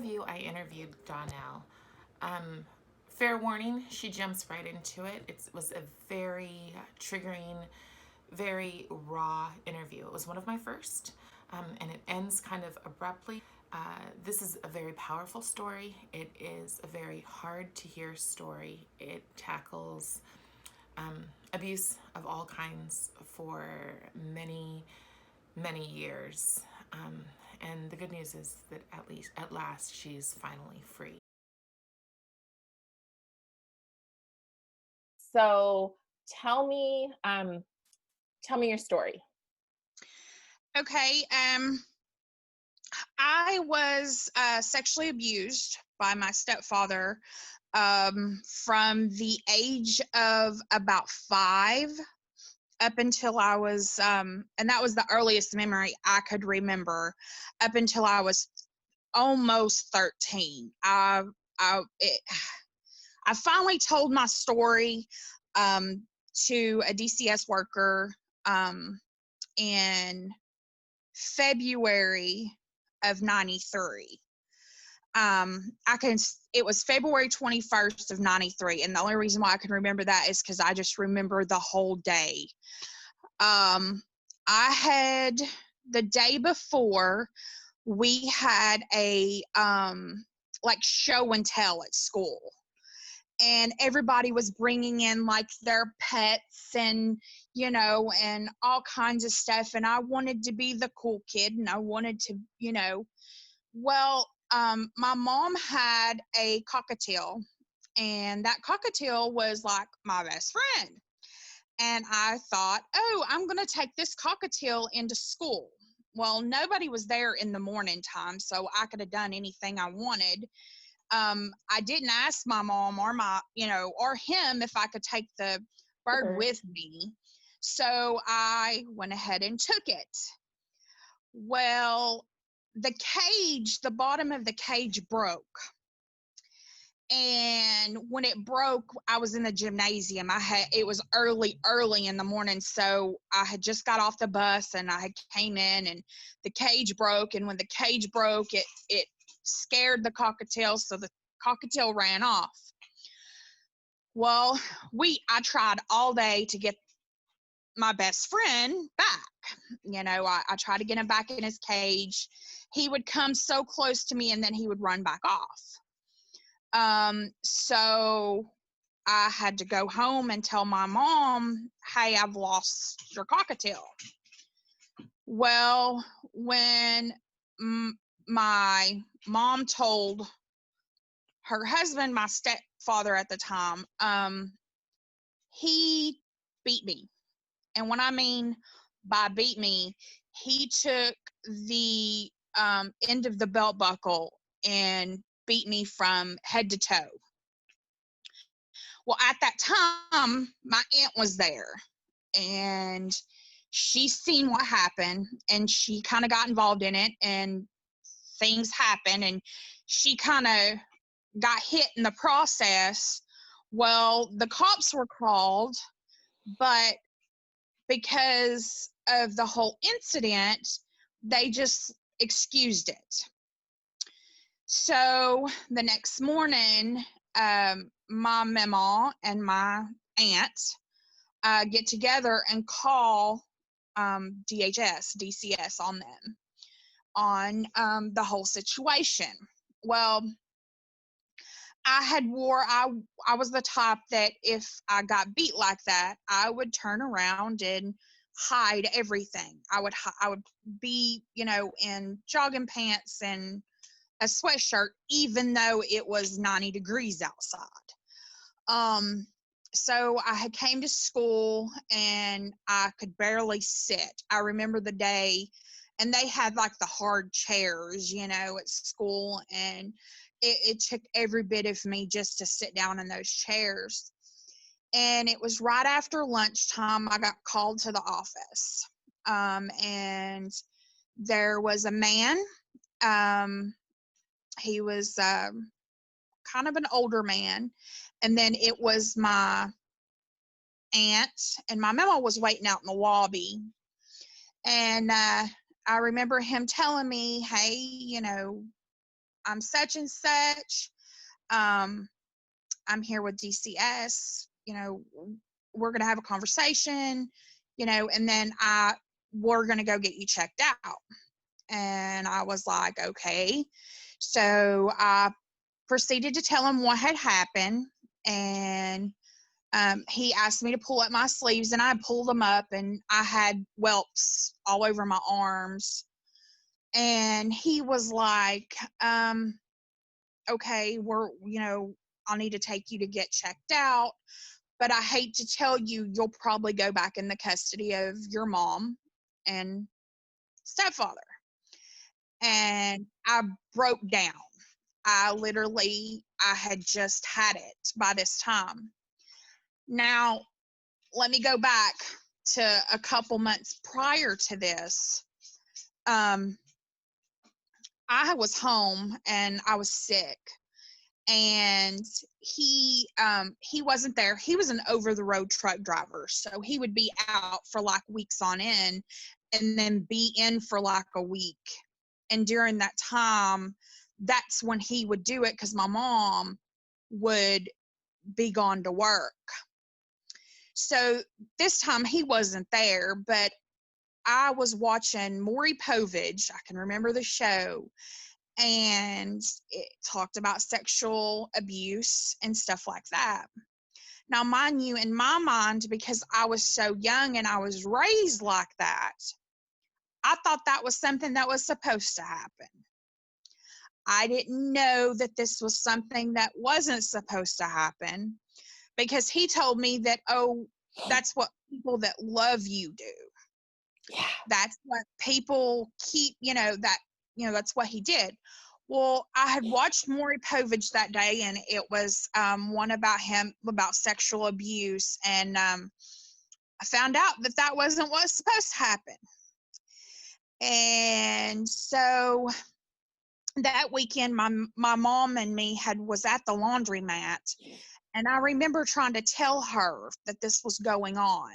interview, I interviewed Donelle. Um, Fair warning, she jumps right into it. It was a very triggering, very raw interview. It was one of my first, and it ends kind of abruptly. This is a very powerful story. It is a very hard to hear story. It tackles abuse of all kinds for many, many years. And the good news is that at last she's finally free. So tell me, tell me your story. Okay. I was sexually abused by my stepfather from the age of about 5 up until I was, and that was the earliest memory I could remember, up until I was almost 13. I finally told my story to a DCS worker in February of 93. It was February 21st of 93. And the only reason why I can remember that is because I just remember the whole day. I had the day before, we had a like show and tell at school. And everybody was bringing in like their pets and, and all kinds of stuff. And I wanted to be the cool kid, and I wanted to, well, my mom had a cockatiel, and that cockatiel was like my best friend. And I thought, oh, I'm going to take this cockatiel into school. Well, nobody was there in the morning time, so I could have done anything I wanted. I didn't ask my mom or or him if I could take the bird with me. So I went ahead and took it. Well, the bottom of the cage broke. And when it broke, I was in the gymnasium. It was early in the morning. So I had just got off the bus and I had came in, and the cage broke. And when the cage broke, it scared the cockatiel. So the cockatiel ran off. Well, I tried all day to get my best friend back. I tried to get him back in his cage. He would come so close to me, and then he would run back off. So I had to go home and tell my mom, hey, I've lost your cockatiel. Well, when my mom told her husband, my stepfather at the time, he beat me. And when I mean by beat me, he took the end of the belt buckle and beat me from head to toe. Well, at that time, my aunt was there, and she seen what happened, and she kind of got involved in it, and things happened, and she kind of got hit in the process. Well, the cops were called, but because of the whole incident, they just excused it. So the next morning, my mama and my aunt get together and call DCS on them on the whole situation. Well, I was the type that if I got beat like that, I would turn around and hide everything. I would be, in jogging pants and a sweatshirt, even though it was 90 degrees outside. So I had came to school and I could barely sit. I remember the day, and they had like the hard chairs, at school, and it took every bit of me just to sit down in those chairs. And it was right after lunchtime, I got called to the office. And there was a man. He was kind of an older man. And then it was my aunt, and my mama was waiting out in the lobby. And I remember him telling me, hey, I'm such and such. I'm here with DCS. We're going to have a conversation, and then we're going to go get you checked out. And I was like, okay. So I proceeded to tell him what had happened. And he asked me to pull up my sleeves, and I pulled them up, and I had whelps all over my arms. And he was like, okay, I'll need to take you to get checked out. But I hate to tell you, you'll probably go back in the custody of your mom and stepfather. And I broke down. I had just had it by this time. Now, let me go back to a couple months prior to this. I was home and I was sick, and he wasn't there. He was an over the road truck driver, so he would be out for like weeks on end and then be in for like a week. And during that time, that's when he would do it, because my mom would be gone to work. So this time he wasn't there, but I was watching Maury Povich. I can remember the show, and it talked about sexual abuse and stuff like that. Now, mind you, in my mind, because I was so young and I was raised like that, I thought that was something that was supposed to happen. I didn't know that this was something that wasn't supposed to happen, because he told me that, oh, that's what people that love you do. Yeah. That's what people keep, that's what he did. Well, I had watched Maury Povich that day, and it was one about sexual abuse. And I found out that wasn't what's supposed to happen. And so that weekend, my mom and me was at the laundromat, and I remember trying to tell her that this was going on,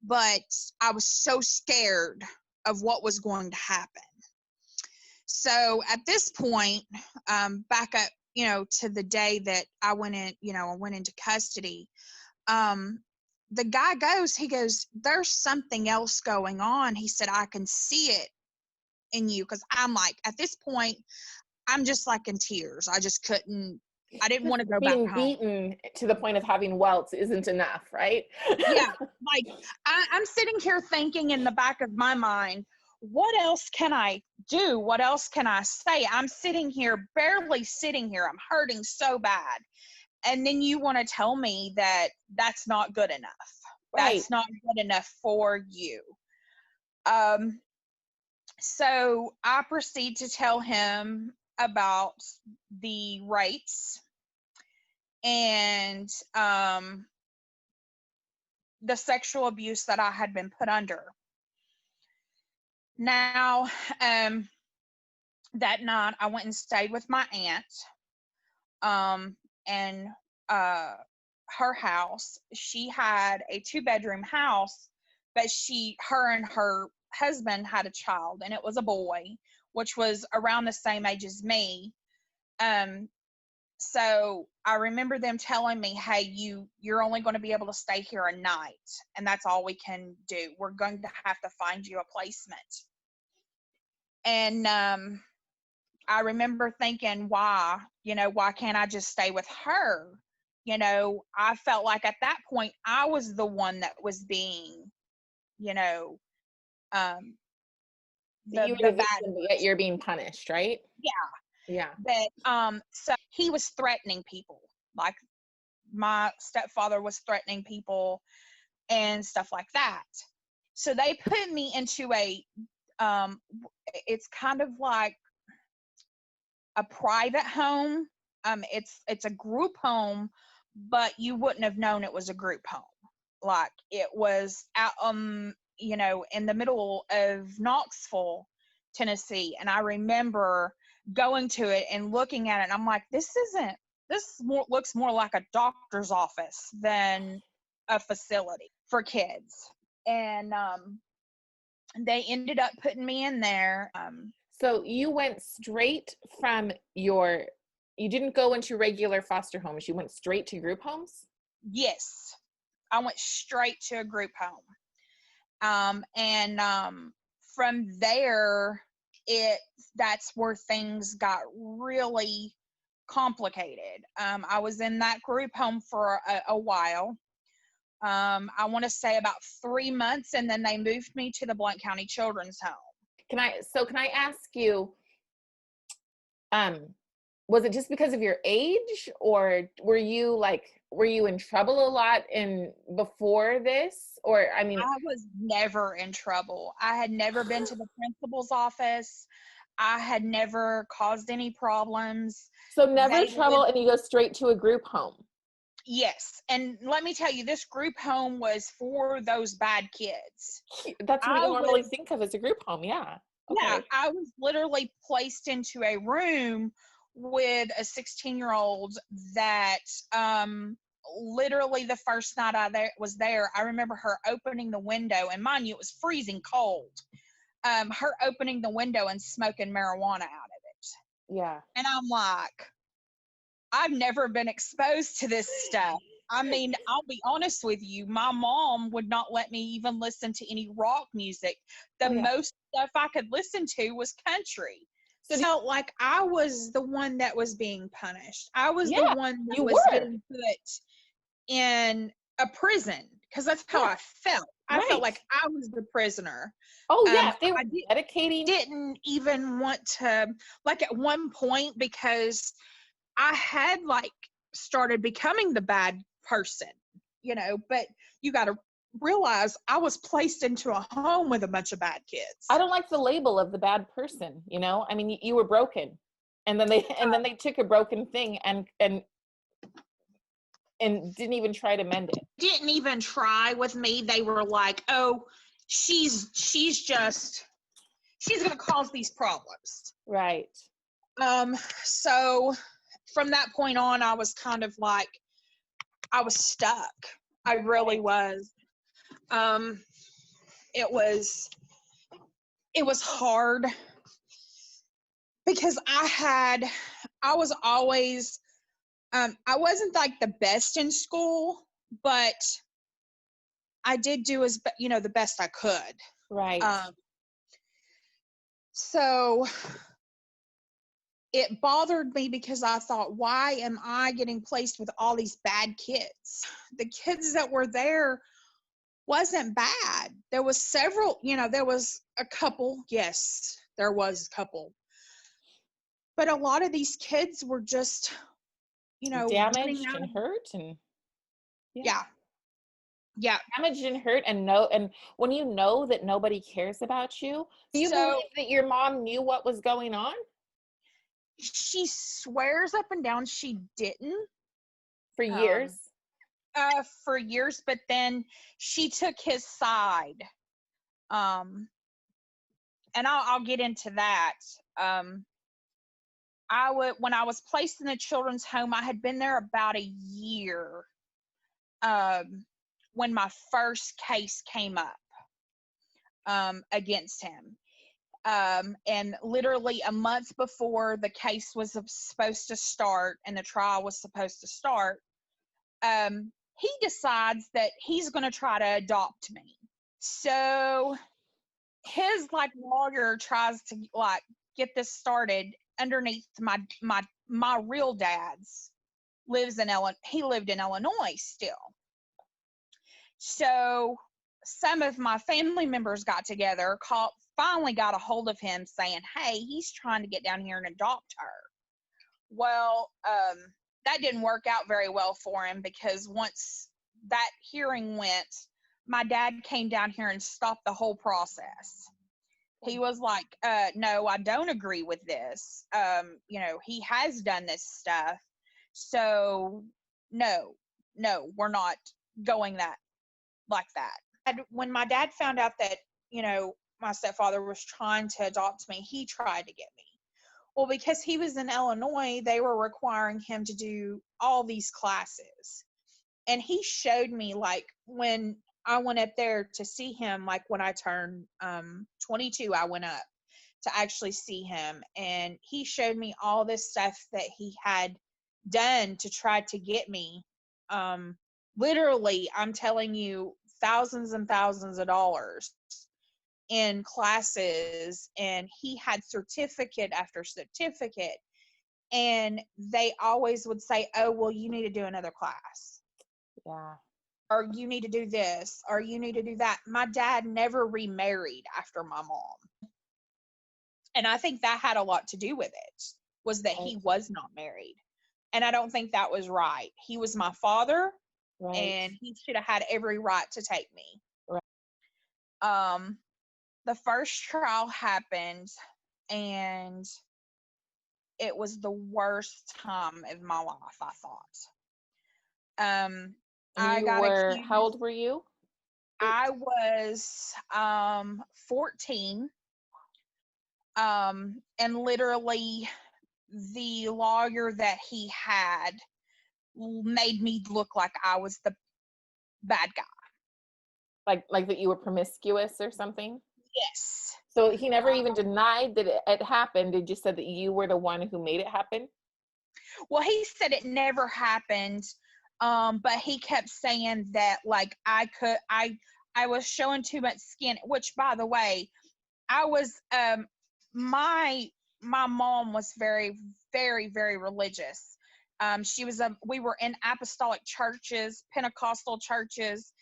but I was so scared of what was going to happen. So at this point, back up, to the day that I went into custody, the guy he goes, there's something else going on. He said, I can see it in you. Because I'm like, at this point, I'm just like in tears. I didn't want to go back home. Being beaten to the point of having welts isn't enough, right? Yeah. Like I'm sitting here thinking in the back of my mind, what else can I do? What else can I say? I'm sitting here, barely sitting here. I'm hurting so bad. And then you want to tell me that that's not good enough. Right. That's not good enough for you. So I proceed to tell him about the rights and the sexual abuse that I had been put under. Now, that night I went and stayed with my aunt, and her house. She had a 2-bedroom house, but her and her husband had a child, and it was a boy, which was around the same age as me. So I remember them telling me, hey, you're only going to be able to stay here a night, and that's all we can do. We're going to have to find you a placement. And I remember thinking, why can't I just stay with her? I felt like at that point I was the one that was being, the victim, yet you're being punished, right? Yeah. But so he was threatening people. Like my stepfather was threatening people and stuff like that. So they put me into it's kind of like a private home. It's a group home, but you wouldn't have known it was a group home. Like it was out, in the middle of Knoxville, Tennessee. And I remember going to it and looking at it, and I'm like, this looks more like a doctor's office than a facility for kids. And they ended up putting me in there. So you went straight from you didn't go into regular foster homes. You went straight to group homes? Yes, I went straight to a group home. And from there, that's where things got really complicated. I was in that group home for a while. I want to say about 3 months, and then they moved me to the Blount County Children's Home. Can I ask you, was it just because of your age, or were you in trouble a lot before this? Or, I mean, I was never in trouble. I had never been to the principal's office. I had never caused any problems. so never They trouble, would, and you go straight to a group home. yes. And let me tell you, this group home was for those bad kids. That's what I you normally was, think of as a group home. Yeah. yeah, Okay. I was literally placed into a room with a 16-year-old that literally the first night was there, I remember her opening the window, and mind you, it was freezing cold. Her opening the window and smoking marijuana out of it. Yeah. And I'm like, I've never been exposed to this stuff. I mean, I'll be honest with you, my mom would not let me even listen to any rock music. The most stuff I could listen to was country. So I felt like I was the one that was being punished. I was the one that was getting put in a prison, because that's how I felt. I felt like I was the prisoner. Oh yeah, if they were medicating. Didn't even want to, like, at one point, because I had started becoming the bad person, but you got to realize I was placed into a home with a bunch of bad kids. I don't like the label of the bad person, I mean, you were broken, and then they took a broken thing and didn't even try to mend it. Didn't even try with me. They were like, oh, she's going to cause these problems. Right. So from that point on, I was kind of like, I was stuck. I really was. It was hard, because I was always, I wasn't like the best in school, but I did do the best I could. Right. So it bothered me, because I thought, why am I getting placed with all these bad kids? The kids that were there wasn't bad. There was several, there was a couple. Yes, there was a couple. But a lot of these kids were just, damaged and hurt, and yeah. Damaged and hurt, and when you know that nobody cares about you, do you believe that your mom knew what was going on? She swears up and down she didn't. For years? For years, but then she took his side. And I'll get into that. When I was placed in the children's home, I had been there about a year. When my first case came up against him. And literally a month before the case was supposed to start and the trial was supposed to start, he decides that he's going to try to adopt me. So his lawyer tries to get this started underneath my real dad's. He lived in Illinois still. So some of my family members got together, finally got a hold of him, saying, hey, he's trying to get down here and adopt her. Well, that didn't work out very well for him, because once that hearing went, my dad came down here and stopped the whole process. He was like, no, I don't agree with this. He has done this stuff. So no, we're not going like that. And when my dad found out that, my stepfather was trying to adopt me, he tried to get me. Well, because he was in Illinois, they were requiring him to do all these classes. And he showed me, when I went up there to see him, when I turned 22, I went up to actually see him. And he showed me all this stuff that he had done to try to get me. Literally, I'm telling you, thousands and thousands of dollars in classes, and he had certificate after certificate. And they always would say, oh, well, you need to do another class. Yeah. Or you need to do this, or you need to do that. My dad never remarried after my mom. And I think that had a lot to do with it, was that he was not married. And I don't think that was right. He was my father, and he should have had every right to take me. Right. The first trial happened, and it was the worst time of my life, I thought. I got accused. How old were you? I was 14. And literally the lawyer that he had made me look like I was the bad guy. Like that you were promiscuous or something? Yes. So he never even denied that it happened. It just said that you were the one who made it happen? Well, he said it never happened. But he kept saying that, like, I was showing too much skin, which, by the way, I was, my mom was very, very, very religious. We were in apostolic churches, Pentecostal churches.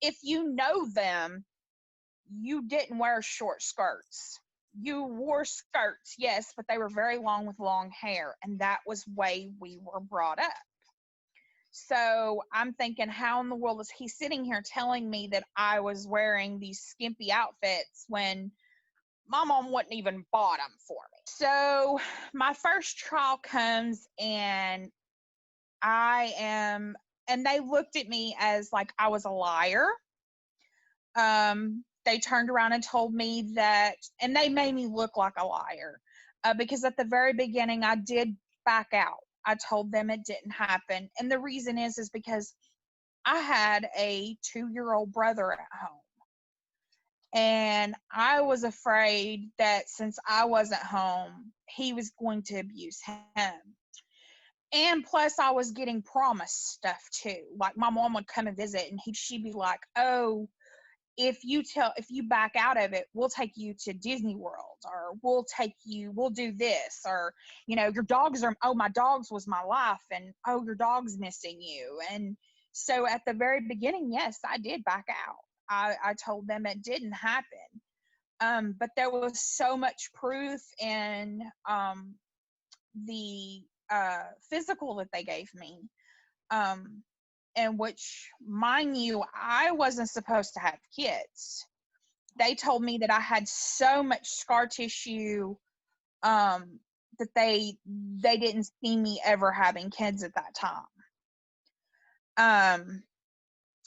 If you know them, you didn't wear short skirts. You wore skirts, yes, but they were very long with long hair, and that was the way we were brought up. So I'm thinking, how in the world is he sitting here telling me that I was wearing these skimpy outfits when my mom wouldn't even bought them for me? So my first trial comes, and they looked at me as like I was a liar. They turned around and told me that, and they made me look like a liar, because at the very beginning I did back out. I told them it didn't happen. And the reason is because I had a 2-year-old brother at home. And I was afraid that since I wasn't home, he was going to abuse him. And plus, I was getting promised stuff too. Like, my mom would come and visit, and she'd be like, oh, if you back out of it, we'll take you to Disney World, or we'll do this, or, your dogs my dogs was my life, and, oh, your dog's missing you. And so at the very beginning, yes, I did back out. I told them it didn't happen. But there was so much proof in the physical that they gave me, in which, mind you, I wasn't supposed to have kids. They told me that I had so much scar tissue, that they didn't see me ever having kids at that time.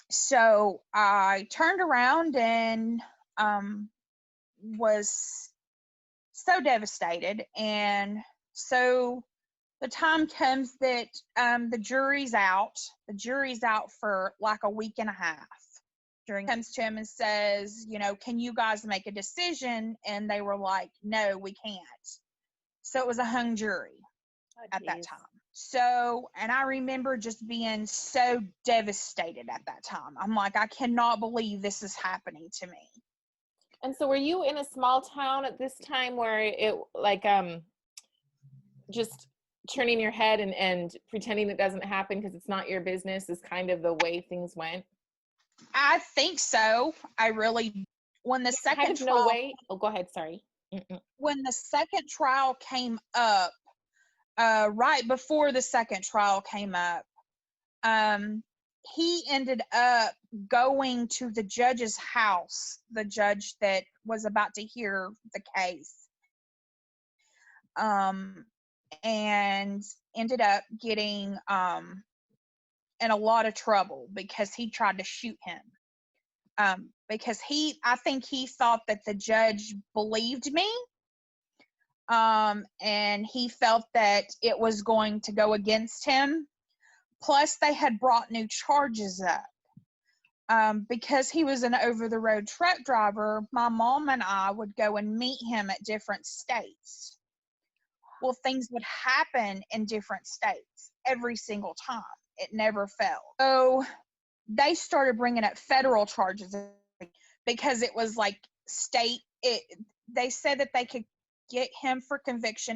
So I turned around and was so devastated. And so the time comes that the jury's out. The jury's out for like a week and a half. Jury comes to him and says, can you guys make a decision? And they were like, no, we can't. So it was a hung jury at that time. So, and I remember just being so devastated at that time. I'm like, I cannot believe this is happening to me. And so were you in a small town at this time where it, like, just turning your head and pretending it doesn't happen because it's not your business is kind of the way things went? I think so. When the second trial, oh, go ahead, sorry. When the second trial came up, right before the second trial came up, he ended up going to the judge's house, the judge that was about to hear the case, and ended up getting in a lot of trouble because he tried to shoot him. Because I think he thought that the judge believed me, and he felt that it was going to go against him. Plus, they had brought new charges up. Because he was an over-the-road truck driver, my mom and I would go and meet him at different states. Well, things would happen in different states every single time. It never failed. So they started bringing up federal charges because it was like they said that they could get him for conviction,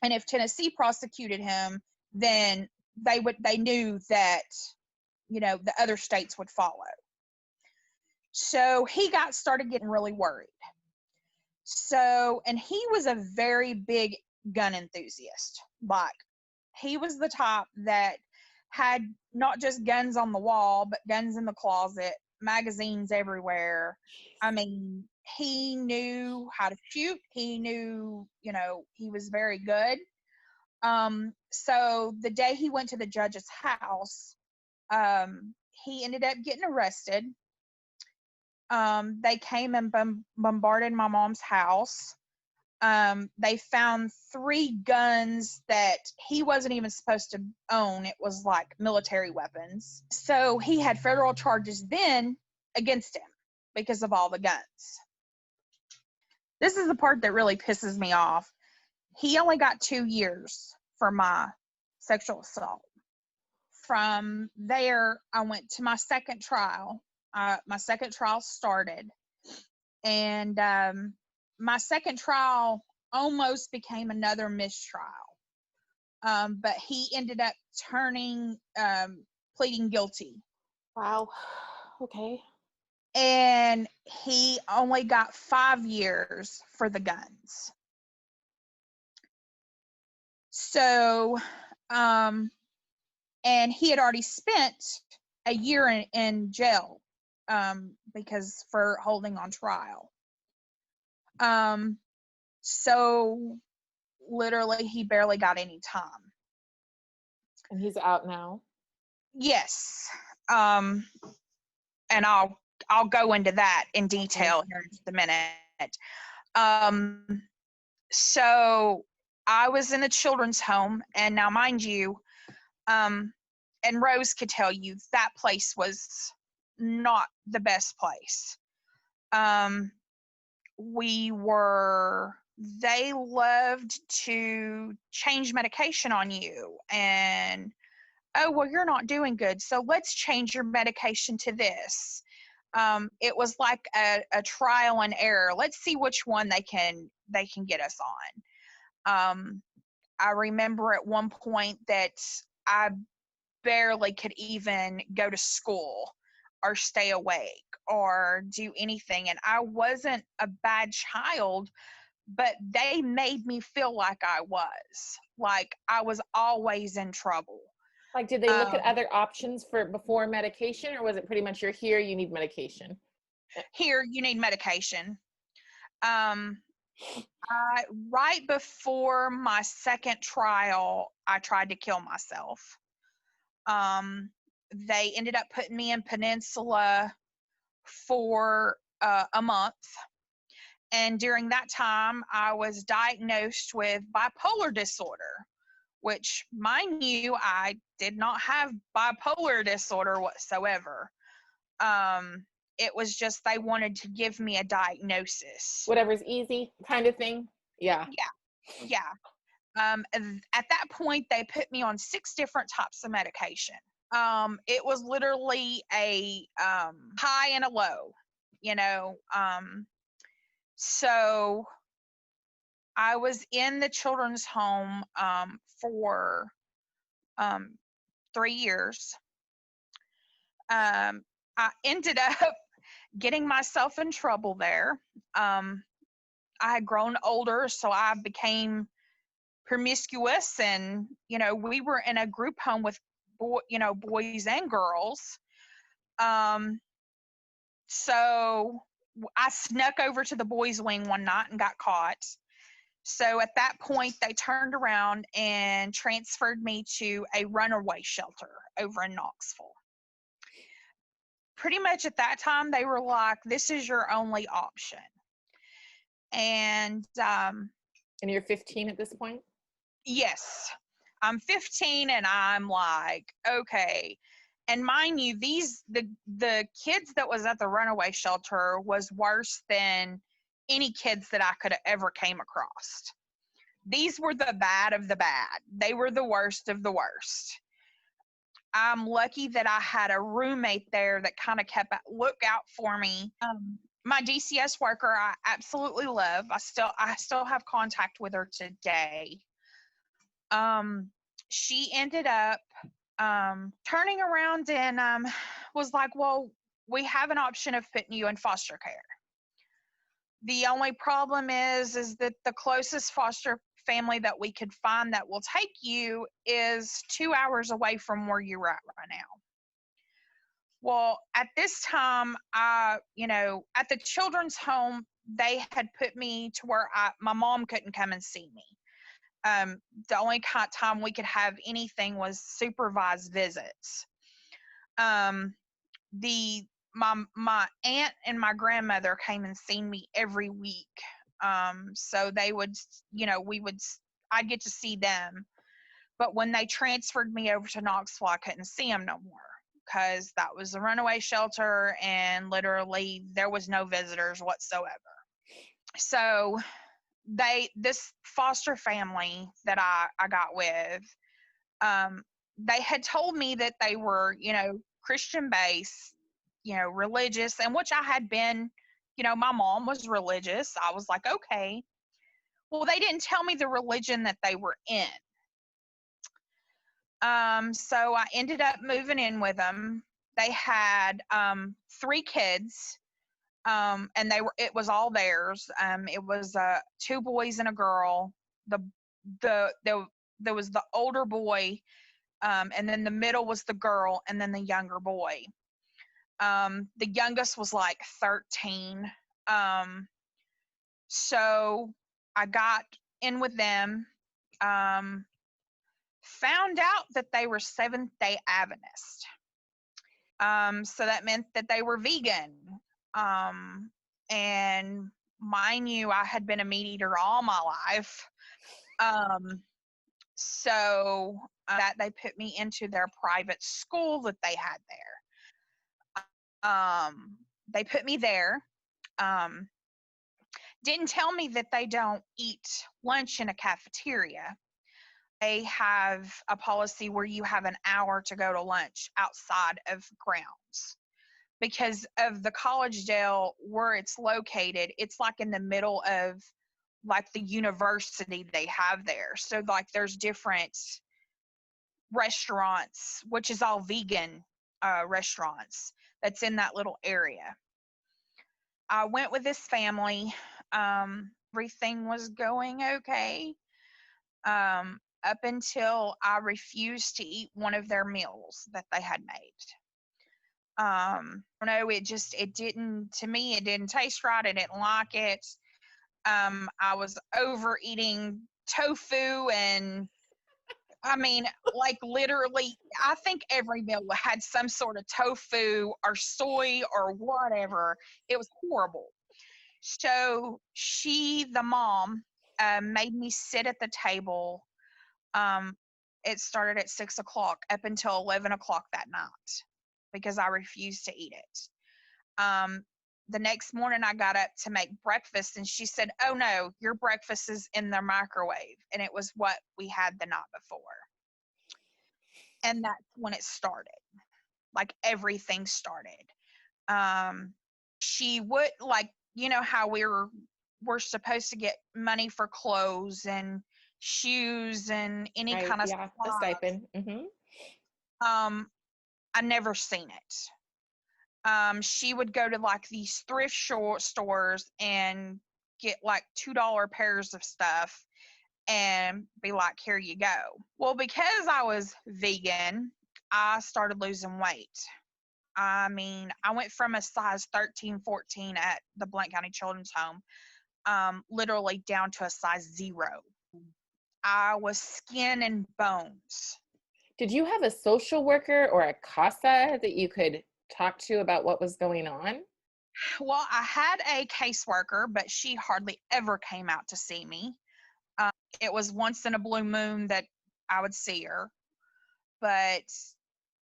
and if Tennessee prosecuted him, then they knew that, the other states would follow. So he started getting really worried. So, and he was a very big gun enthusiast. Like, he was the type that had not just guns on the wall, but guns in the closet, magazines everywhere. I mean, he knew how to shoot. He knew, he was very good. So the day he went to the judge's house, he ended up getting arrested. They came and bombarded my mom's house. They found 3 guns that he wasn't even supposed to own. It was like military weapons. So he had federal charges then against him because of all the guns. This is the part that really pisses me off. He only got 2 years for my sexual assault. From there, I went to my second trial. My second trial started, and my second trial almost became another mistrial. But he ended up pleading guilty. Wow. Okay. And he only got 5 years for the guns. So, and he had already spent a year in jail, because for holding on trial. So literally he barely got any time. And he's out now? Yes. And I'll go into that in detail here in just a minute. So I was in a children's home, and now mind you, and Rose could tell you that place was not the best place. They loved to change medication on you, and, oh, well, you're not doing good, so let's change your medication to this. It was like a trial and error. Let's see which one they can get us on. I remember at one point that I barely could even go to school or stay awake or do anything. And I wasn't a bad child, but they made me feel like I was always in trouble. Like, did they look at other options before medication, or was it pretty much you're here, you need medication? Here, you need medication. Right before my second trial, I tried to kill myself. They ended up putting me in Peninsula for a month. And during that time, I was diagnosed with bipolar disorder, which, mind you, I did not have bipolar disorder whatsoever. It was just they wanted to give me a diagnosis. Whatever's easy kind of thing? Yeah. Yeah. At that point, they put me on 6 different types of medication. It was literally a high and a low, so I was in the children's home for 3 years. I ended up getting myself in trouble there. I had grown older, so I became promiscuous, and we were in a group home with boys and girls. So I snuck over to the boys' wing one night and got caught. So at that point, they turned around and transferred me to a runaway shelter over in Knoxville. Pretty much at that time, they were like, this is your only option. And you're 15 at this point? Yes. I'm 15, and I'm like, okay. And mind you, the kids that was at the runaway shelter was worse than any kids that I could have ever came across. These were the bad of the bad. They were the worst of the worst. I'm lucky that I had a roommate there that kind of kept a lookout for me. My DCS worker, I absolutely love. I still have contact with her today. She ended up turning around and was like, well, we have an option of putting you in foster care. The only problem is that the closest foster family that we could find that will take you is 2 hours away from where you're at right now. Well, at this time, at the children's home, they had put me to where my mom couldn't come and see me. The only time we could have anything was supervised visits. My aunt and my grandmother came and seen me every week. So they would, I'd get to see them. But when they transferred me over to Knoxville, I couldn't see them no more because that was a runaway shelter and literally there was no visitors whatsoever. So this foster family that I got with, they had told me that they were, Christian based, religious, and which I had been, my mom was religious. I was like, okay. Well, they didn't tell me the religion that they were in. So I ended up moving in with them. They had 3 kids, and it was all theirs. It was 2 boys and a girl. There was the older boy, and then the middle was the girl, and then the younger boy. The youngest was like 13. So I got in with them. Found out that they were Seventh-day Adventist. So that meant that they were vegan. And mind you, I had been a meat eater all my life. So that they put me into their private school that they had there. They put me there. Didn't tell me that they don't eat lunch in a cafeteria. They have a policy where you have an hour to go to lunch outside of grounds. Because of the college jail where it's located, it's like in the middle of like the university they have there. So like there's different restaurants, which is all vegan restaurants that's in that little area. I went with this family. Everything was going okay. Up until I refused to eat one of their meals that they had made. No, it didn't taste right. I didn't like it. I was overeating tofu and I mean, like literally, I think every meal had some sort of tofu or soy or whatever. It was horrible. So the mom, made me sit at the table. It started at 6:00 up until 11:00 that night because I refused to eat it. The next morning I got up to make breakfast and she said, "Oh no, your breakfast is in the microwave." And it was what we had the night before. And that's when it started. Like everything started. She would how we're supposed to get money for clothes and shoes and any Right, kind of yeah, a supplies. stipend. Mm-hmm. I never seen it. She would go to like these thrift stores and get like $2 pairs of stuff and be like, here you go. Well, because I was vegan, I started losing weight. I mean, I went from a size 13, 14 at the Blount County Children's Home, literally down to a size 0. I was skin and bones. Did you have a social worker or a CASA that you could talk to about what was going on? Well, I had a caseworker, but she hardly ever came out to see me. It was once in a blue moon that I would see her. But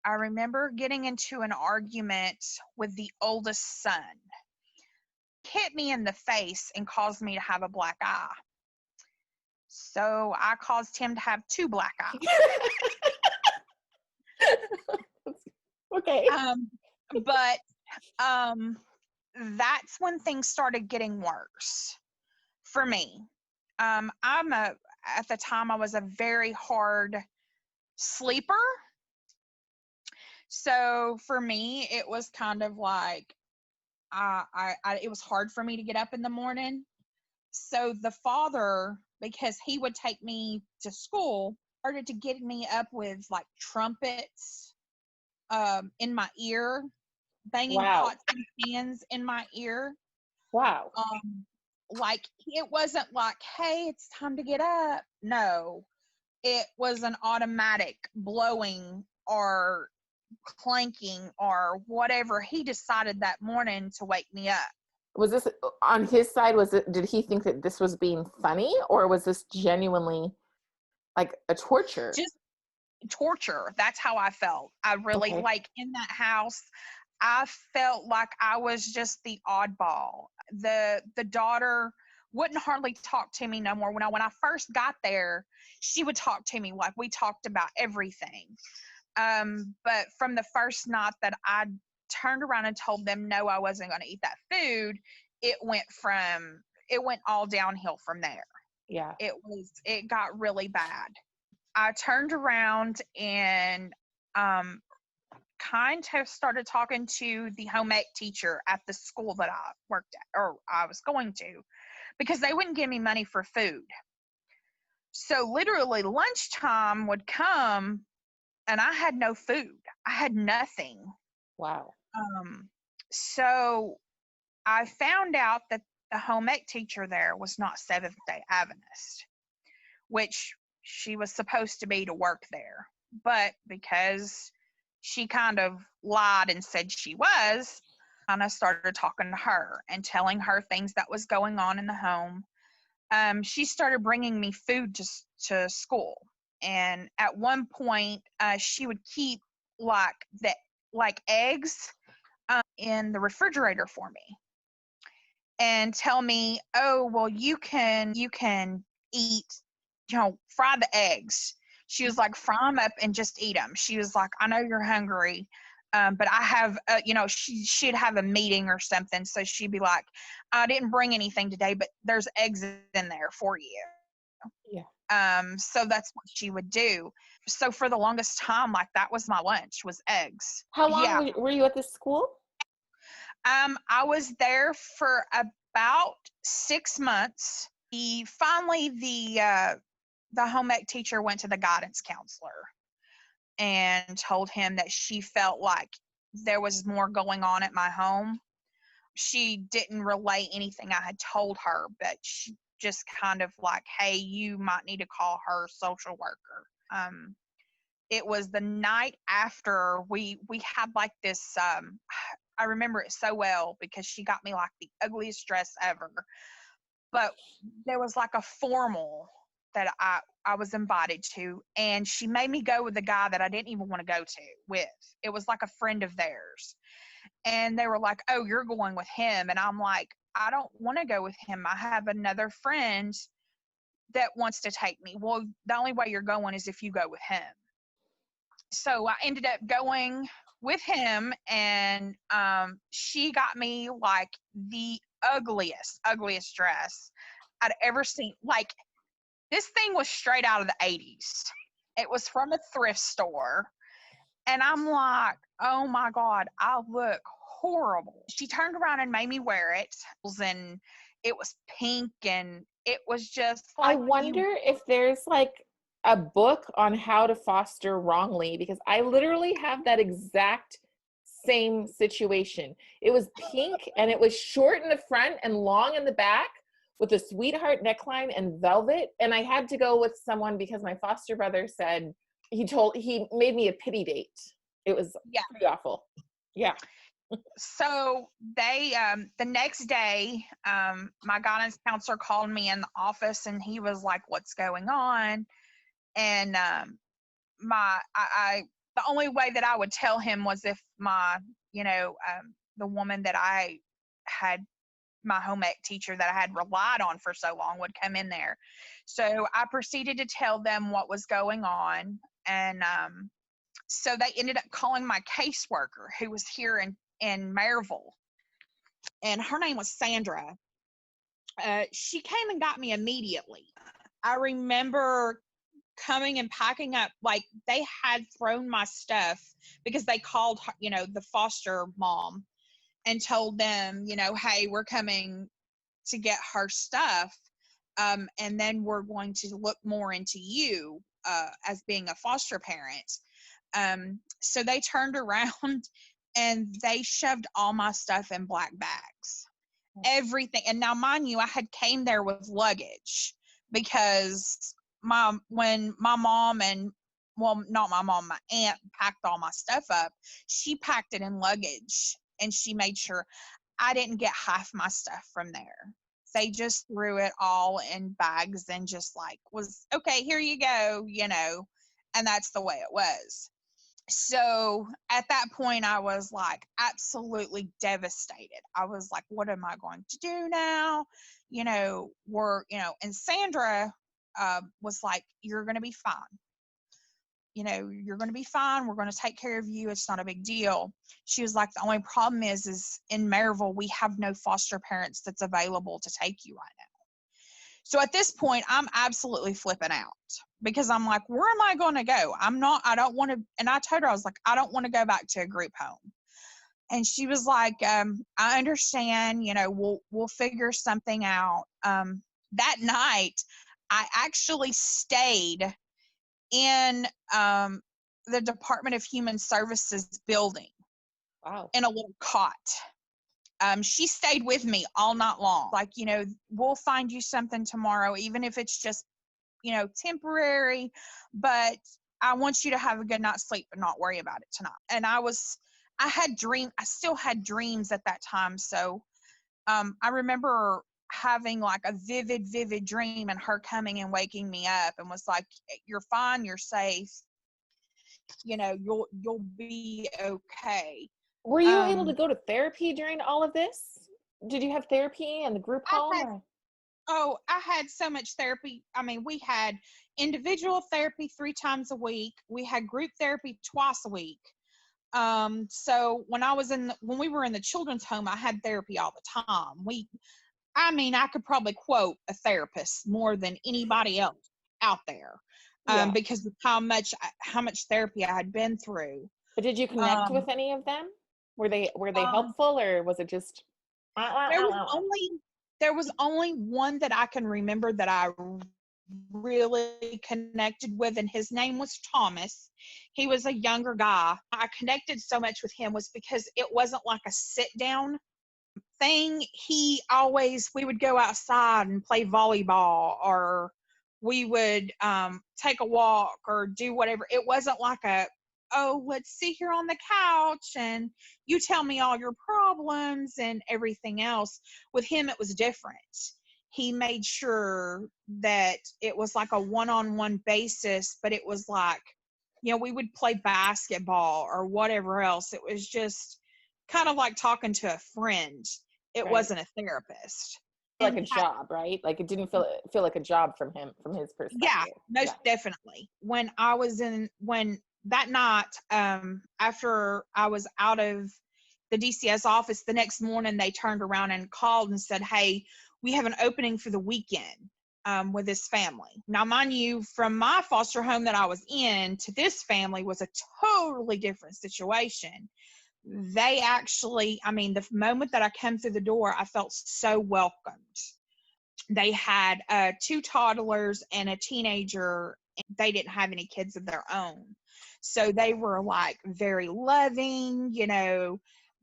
I remember getting into an argument with the oldest son. Hit me in the face and caused me to have a black eye. So I caused him to have 2 black eyes. Okay. But that's when things started getting worse for me. At the time I was a very hard sleeper. So for me, it was kind of like it was hard for me to get up in the morning. So the father, because he would take me to school, started to get me up with like trumpets in my ear, banging Wow. pots and pans in my ear. Wow. Like it wasn't like, hey, it's time to get up. No, it was an automatic blowing or clanking or whatever he decided that morning to wake me up. Was this on his side? Did he think that this was being funny, or was this genuinely like a torture? Just torture. That's how I felt. I really like in that house, I felt like I was just the oddball. The daughter wouldn't hardly talk to me no more. When I first got there, she would talk to me like we talked about everything. But from the first night that I turned around and told them no, I wasn't going to eat that food, it went all downhill from there. Yeah. It got really bad. I turned around and kind of started talking to the home ec teacher at the school that I worked at, or I was going to, because they wouldn't give me money for food. So literally lunchtime would come and I had no food. I had nothing. Wow. So I found out that the home ec teacher there was not Seventh-day Adventist, which she was supposed to be to work there. But because she kind of lied and said she was, and I started talking to her and telling her things that was going on in the home. She started bringing me food to school. And at one point, she would keep like eggs in the refrigerator for me, and tell me, "Oh, well, you can eat, fry the eggs." She was like, "Fry them up and just eat them." She was like, "I know you're hungry, but I have, she'd have a meeting or something, so she'd be like, "I didn't bring anything today, but there's eggs in there for you." Yeah. So that's what she would do. So for the longest time, like that was my lunch, was eggs. How long Yeah. were you at this school? I was there for about 6 months. Finally, the home ec teacher went to the guidance counselor and told him that she felt like there was more going on at my home. She didn't relay anything I had told her, but she just kind of like, "Hey, you might need to call her social worker." It was the night after we had like this. I remember it so well because she got me like the ugliest dress ever. But there was like a formal that I was invited to, and she made me go with a guy that I didn't even want to go to with. It was like a friend of theirs. And they were like, "Oh, you're going with him." And I'm like, "I don't want to go with him. I have another friend that wants to take me." "Well, the only way you're going is if you go with him." So I ended up going with him, and she got me like the ugliest dress I'd ever seen. Like, this thing was straight out of the 80s. It was from a thrift store. And I'm like, "Oh my God, I look horrible." She turned around and made me wear it. And it was pink, and it was just like, I wonder if there's like a book on how to foster wrongly, because I literally have that exact same situation. It was pink and it was short in the front and long in the back with a sweetheart neckline and velvet. And I had to go with someone because my foster brother said he made me a pity date. It was pretty awful. Yeah. So they the next day, my guidance counselor called me in the office, and he was like, "What's going on?" And I the only way that I would tell him was if my, the woman that I had, my home ec teacher that I had relied on for so long, would come in there. So I proceeded to tell them what was going on. And so they ended up calling my caseworker, who was here in Maryville. And her name was Sandra. She came and got me immediately. I remember coming and packing up, like they had thrown my stuff because they called, the foster mom and told them, hey, we're coming to get her stuff. And then we're going to look more into you as being a foster parent. So they turned around and they shoved all my stuff in black bags, everything. And now, mind you, I had came there with luggage because when my mom and, well, not my mom, my aunt packed all my stuff up, she packed it in luggage and she made sure I didn't get half my stuff from there. They just threw it all in bags and just like was, okay, here you go, and that's the way it was. So at that point, I was like absolutely devastated. I was like, what am I going to do now? And Sandra was like, you're going to be fine. You're going to be fine. We're going to take care of you. It's not a big deal. She was like, the only problem is in Maryville, we have no foster parents that's available to take you right now. So at this point, I'm absolutely flipping out because I'm like, where am I going to go? I don't want to. And I told her, I was like, I don't want to go back to a group home. And she was like, I understand, we'll figure something out. That night, I actually stayed in the Department of Human Services building. Wow. In a little cot. She stayed with me all night long. Like, we'll find you something tomorrow, even if it's just, temporary, but I want you to have a good night's sleep and not worry about it tonight. And I still had dreams at that time. So I remember having like a vivid dream and her coming and waking me up and was like, you're fine, you're safe, you'll be okay. Were you able to go to therapy during all of this? Did you have therapy in the group home? I had so much therapy. I mean, we had individual therapy 3 times a week. We had group therapy twice a week. So when we were in the children's home, I had therapy all the time. I could probably quote a therapist more than anybody else out there, because of how much therapy I had been through. But did you connect with any of them? Were they helpful, or was it just? There was only one that I can remember that I really connected with, and his name was Thomas. He was a younger guy. I connected so much with him was because it wasn't like a sit down thing. We would go outside and play volleyball, or we would take a walk or do whatever. It wasn't like let's sit here on the couch and you tell me all your problems and everything else. With him, it was different. He made sure that it was like a one-on-one basis, but it was like, we would play basketball or whatever else. It was just kind of like talking to a friend. It wasn't a therapist. Like a job, right? Like it didn't feel like a job from his perspective. Yeah, most definitely. When that night, after I was out of the DCS office, the next morning they turned around and called and said, hey, we have an opening for the weekend with this family. Now, mind you, from my foster home that I was in to this family was a totally different situation. They actually, the moment that I came through the door, I felt so welcomed. They had 2 toddlers and a teenager. They didn't have any kids of their own. So they were like very loving,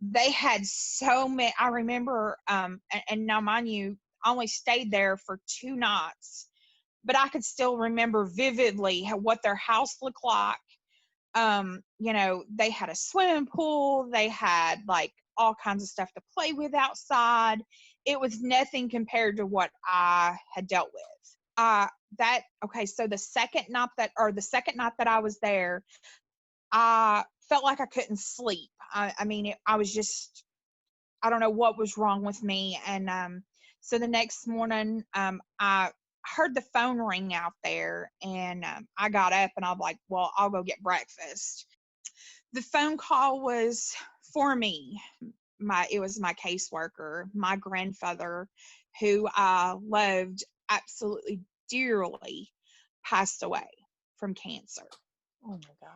they had so many. I remember, and now mind you, I only stayed there for 2 nights, but I could still remember vividly what their house looked like. They had a swimming pool. They had like all kinds of stuff to play with outside. It was nothing compared to what I had dealt with. So the second night that I was there, I felt like I couldn't sleep. I mean, I was just, I don't know what was wrong with me. And so the next morning, I heard the phone ring out there, and I got up and I'm like, well, I'll go get breakfast. The phone call was for me. It was my caseworker, my grandfather, who I loved absolutely dearly, passed away from cancer. Oh my gosh.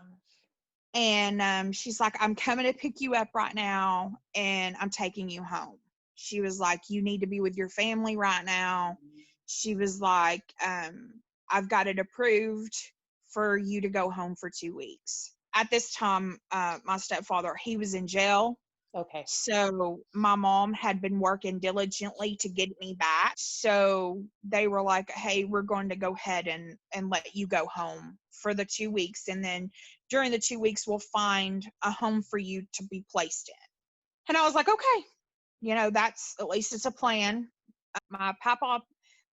And she's like, I'm coming to pick you up right now, and I'm taking you home. She was like, you need to be with your family right now. She was like, I've got it approved for you to go home for 2 weeks. At this time, my stepfather, he was in jail. Okay. So my mom had been working diligently to get me back. So they were like, hey, we're going to go ahead and let you go home for the 2 weeks. And then during the 2 weeks, we'll find a home for you to be placed in. And I was like, okay, that's, at least it's a plan. My papa,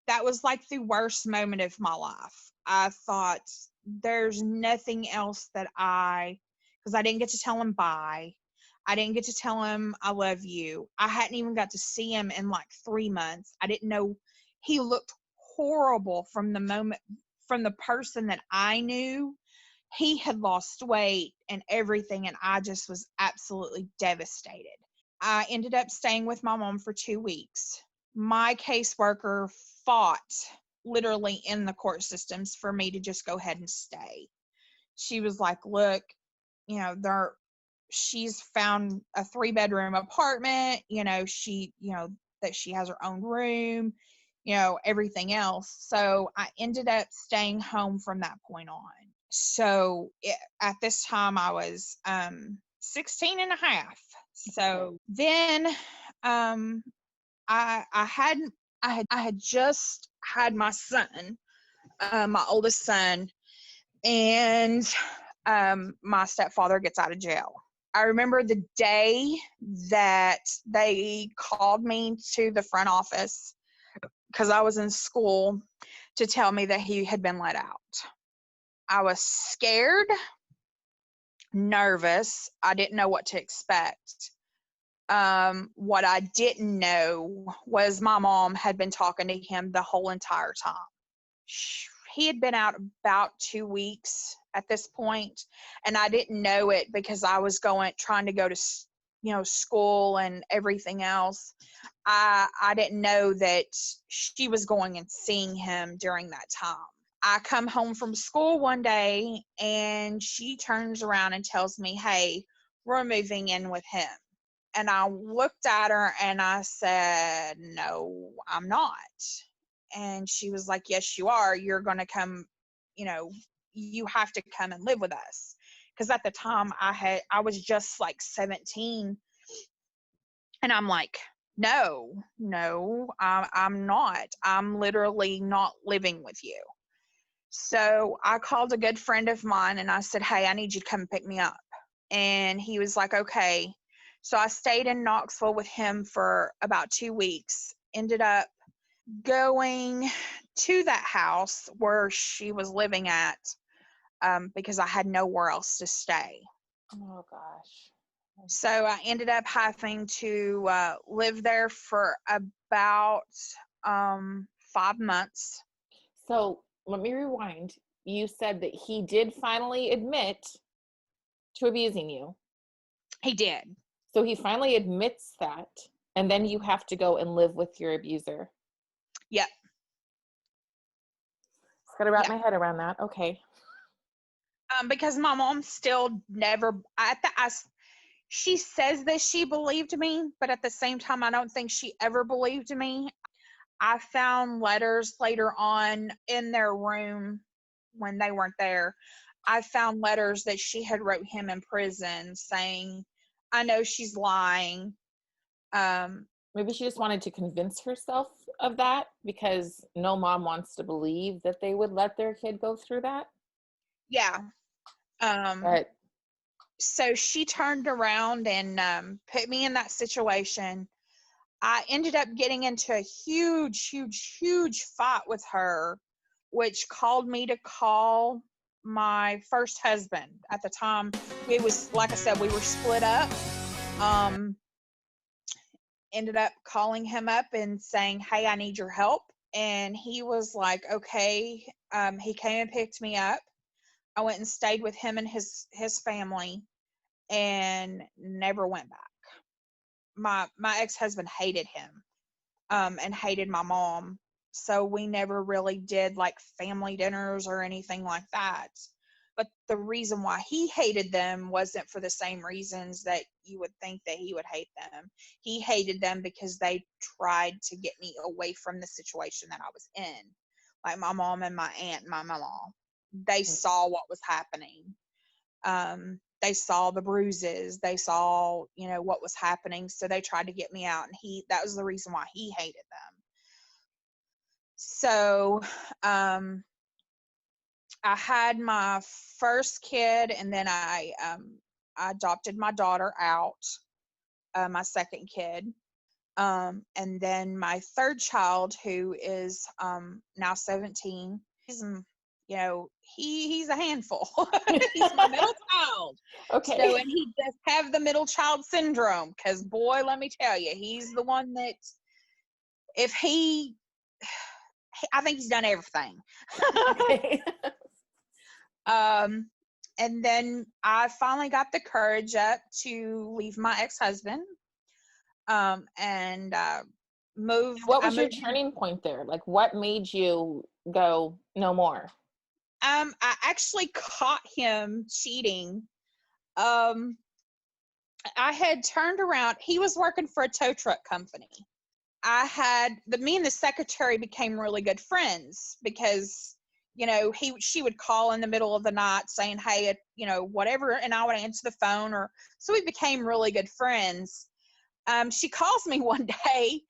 that was like the worst moment of my life. I thought, there's nothing else because I didn't get to tell him bye. I didn't get to tell him I love you. I hadn't even got to see him in like 3 months. I didn't know. He looked horrible from the person that I knew. He had lost weight and everything, and I just was absolutely devastated. I ended up staying with my mom for 2 weeks. My caseworker fought literally in the court systems for me to just go ahead and stay. She was like, look, she's found a 3-bedroom apartment, that she has her own room, everything else. So I ended up staying home from that point on. So at this time I was 16 and a half. So then I had just had my son, my oldest son, and my stepfather gets out of jail. I remember the day that they called me to the front office, because I was in school, to tell me that he had been let out. I was scared, nervous. I didn't know what to expect. What I didn't know was my mom had been talking to him the whole entire time. He had been out about 2 weeks at this point, and I didn't know it because I was trying to go to school and everything else. I didn't know that she was going and seeing him during that time. I come home from school one day, and she turns around and tells me, hey, we're moving in with him. And I looked at her and I said, no, I'm not. And she was like, yes, you are. You're going to come, you have to come and live with us. Because at the time I was just like 17. And I'm like, no, I'm not. I'm literally not living with you. So I called a good friend of mine and I said, hey, I need you to come pick me up. And he was like, okay. So I stayed in Knoxville with him for about 2 weeks, ended up going to that house where she was living at, because I had nowhere else to stay. Oh gosh. So I ended up having to live there for about 5 months. So let me rewind. You said that he did finally admit to abusing you. He did. So he finally admits that, and then you have to go and live with your abuser. Yep. Just gotta wrap my head around that. Okay. Because my mom still never, she says that she believed me, but at the same time, I don't think she ever believed me. I found letters later on in their room when they weren't there. I found letters that she had wrote him in prison saying, I know she's lying. Maybe she just wanted to convince herself of that, because no mom wants to believe that they would let their kid go through that. Yeah. But so she turned around and put me in that situation. I ended up getting into a huge fight with her, which called me to call my first husband. At the time, we was, like I said, we were split up. Ended up calling him up and saying, hey, I need your help. And he was like, okay. He came and picked me up. I went and stayed with him and his family and never went back. My ex-husband hated him, and hated my mom. So we never really did like family dinners or anything like that. But the reason why he hated them wasn't for the same reasons that you would think that he would hate them. He hated them because they tried to get me away from the situation that I was in. Like my mom and my aunt and my mom, they saw what was happening. They saw the bruises. They saw, what was happening. So they tried to get me out, and that was the reason why he hated them. So, I had my first kid, and then I adopted my daughter out, my second kid. And then my third child, who is now 17, he's he's a handful. He's my middle child. Okay. So, and he does have the middle child syndrome, because boy, let me tell you, he's the one that I think he's done everything. Okay. And then I finally got the courage up to leave my ex-husband, and moved. What was your turning point there? Like, what made you go, no more? I actually caught him cheating. I had turned around. He was working for a tow truck company. Me and the secretary became really good friends because, she would call in the middle of the night saying, hey, whatever, and I would answer the phone, so we became really good friends. She calls me one day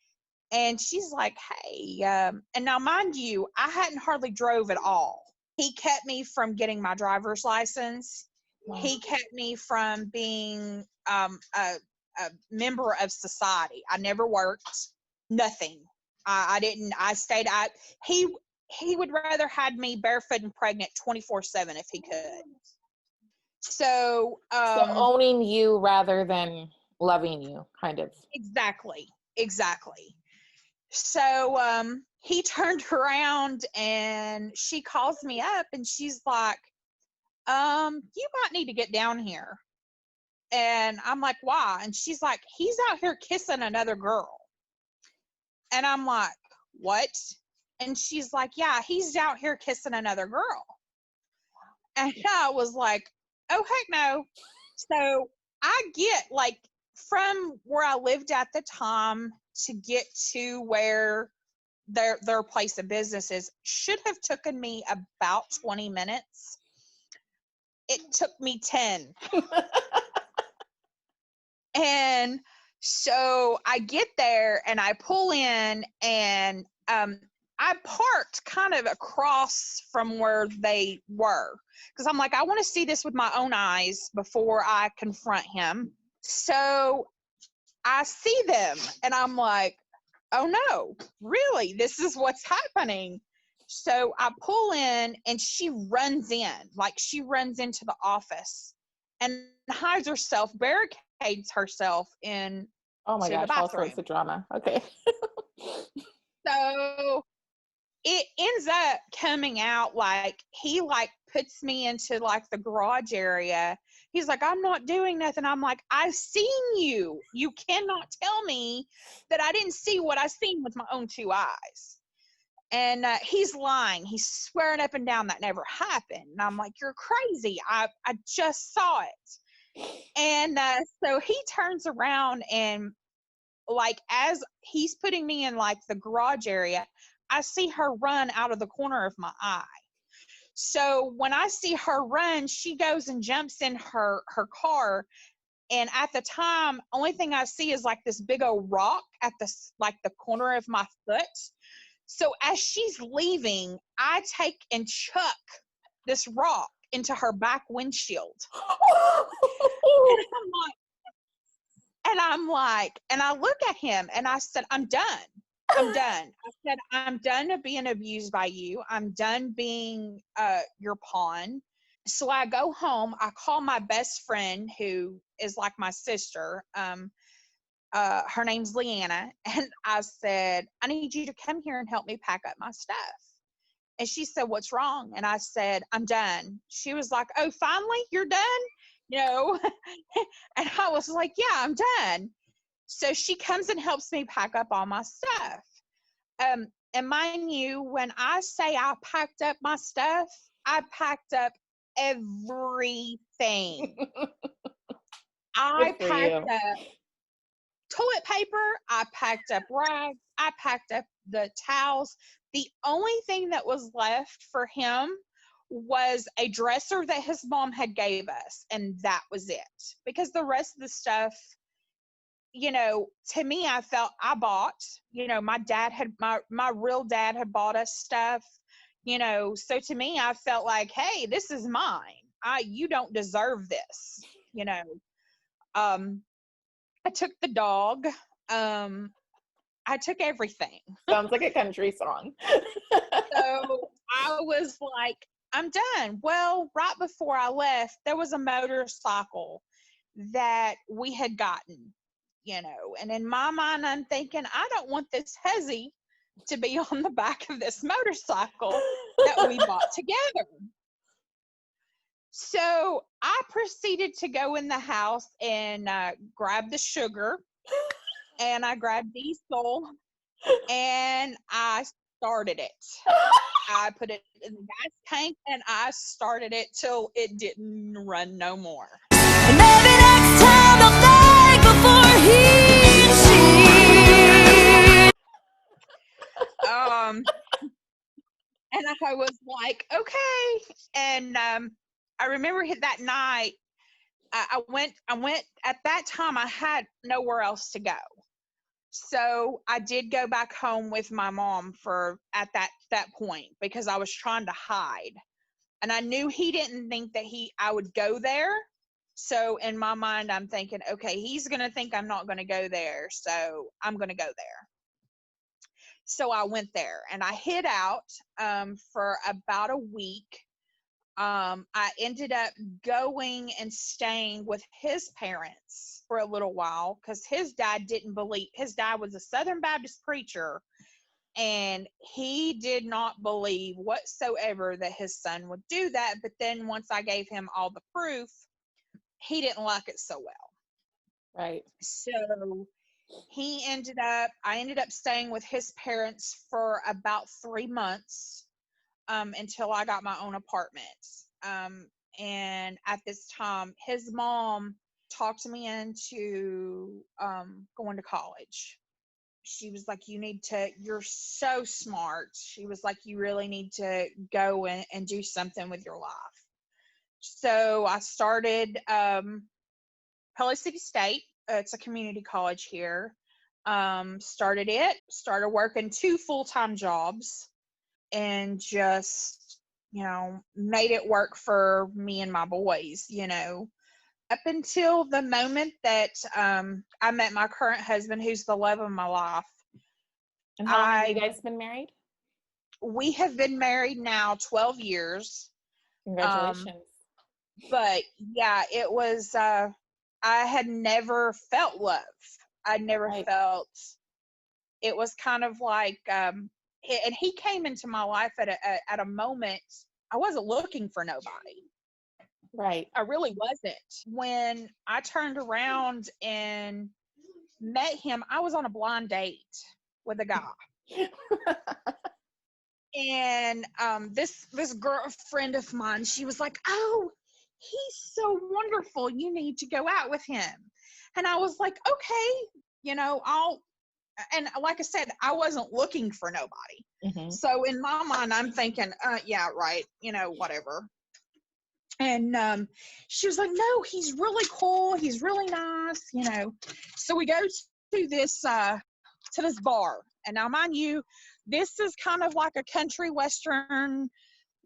and she's like, hey, and now mind you, I hadn't hardly drove at all. He kept me from getting my driver's license. Wow. He kept me from being a member of society. I never worked. Nothing. I didn't. I stayed. He would rather had me barefoot and pregnant 24/7 if he could. So owning you rather than loving you, kind of. Exactly. So he turned around and she calls me up and she's like, you might need to get down here. And I'm like, why? And she's like, he's out here kissing another girl. And I'm like, what? And she's like, yeah, he's out here kissing another girl. And I was like, oh, heck no. So I get, like, from where I lived at the time to get to where their place of business is should have taken me about 20 minutes. It took me 10. And so I get there and I pull in, and I parked kind of across from where they were, because I'm like, I want to see this with my own eyes before I confront him. So I see them and I'm like, oh no, really? This is what's happening. So I pull in and she runs into the office and hides herself, barricades herself in. Oh my gosh, all sorts of drama. Okay. So it ends up coming out like he puts me into like the garage area. He's like, I'm not doing nothing. I'm like, I've seen you. You cannot tell me that I didn't see what I seen with my own two eyes. And he's lying. He's swearing up and down that never happened. And I'm like, you're crazy. I just saw it. And so he turns around and, like, as he's putting me in like the garage area, I see her run out of the corner of my eye. So when I see her run, she goes and jumps in her car. And at the time, only thing I see is like this big old rock at the corner of my foot. So as she's leaving, I take and chuck this rock into her back windshield. And I look at him and I said, I'm done. I said, I'm done being abused by you. I'm done being your pawn. So I go home, I call my best friend who is like my sister. Her name's Leanna. And I said, I need you to come here and help me pack up my stuff. And she said, what's wrong? And I said, I'm done. She was like, oh, finally, you're done? And I was like, yeah, I'm done. So she comes and helps me pack up all my stuff. And mind you, when I say I packed up my stuff, I packed up everything. I packed up toilet paper. I packed up rags. I packed up the towels. The only thing that was left for him was a dresser that his mom had gave us, and that was it. Because the rest of the stuff, to me, I felt I bought. My dad had my real dad had bought us stuff. So to me, I felt like, hey, this is mine. You don't deserve this. I took the dog. I took everything. Sounds like a country song. So I was like, I'm done. Well, right before I left, there was a motorcycle that we had gotten, and in my mind, I'm thinking, I don't want this hezzy to be on the back of this motorcycle that we bought together. So I proceeded to go in the house and grab the sugar, and I grabbed diesel, and I started it. I put it in the gas tank, and I started it till it didn't run no more. And maybe next time I'll thank before he And I was like, okay. And I remember that night, I went at that time, I had nowhere else to go. So I did go back home with my mom at that point, because I was trying to hide. And I knew he didn't think that I would go there. So in my mind, I'm thinking, okay, he's going to think I'm not going to go there. So I'm going to go there. So I went there and I hid out for about a week. I ended up going and staying with his parents for a little while, because his dad didn't believe. His dad was a Southern Baptist preacher, and he did not believe whatsoever that his son would do that. But then once I gave him all the proof, he didn't like it so well. Right. So I ended up staying with his parents for about 3 months. Until I got my own apartment. And at this time, his mom talked me into going to college. She was like, you're so smart. She was like, you really need to go and do something with your life. So I started Pella City State. It's a community college here. Started working 2 full-time jobs, and just, made it work for me and my boys, up until the moment that I met my current husband, who's the love of my life. And how long have you guys been married? We have been married now 12 years. Congratulations. But yeah, it was, I had never felt love. I never felt, it was kind of like, and he came into my life at a moment I wasn't looking for nobody. Right. I really wasn't. When I turned around and met him, I was on a blind date with a guy. And this girlfriend of mine, she was like, oh, he's so wonderful, you need to go out with him. And I was like, okay, and like I said, I wasn't looking for nobody. Mm-hmm. So in my mind, I'm thinking, yeah, right, whatever. And she was like, no, he's really cool, he's really nice, So we go to this bar. And now, mind you, this is kind of like a country western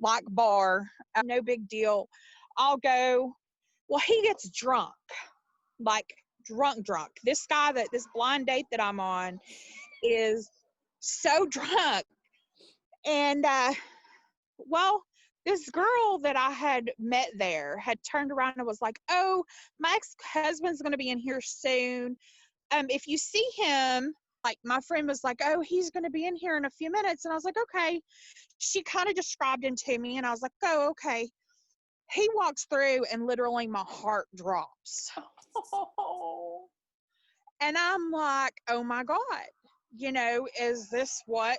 like bar. No big deal. I'll go. Well, he gets drunk, like drunk. This blind date that I'm on is so drunk. And well, this girl that I had met there had turned around and was like, "Oh, my ex-husband's going to be in here soon. If you see him," like my friend was like, "Oh, he's going to be in here in a few minutes." And I was like, "Okay." She kind of described him to me and I was like, "Oh, okay." He walks through and literally my heart drops. Oh. And I'm like, "Oh my God, is this what,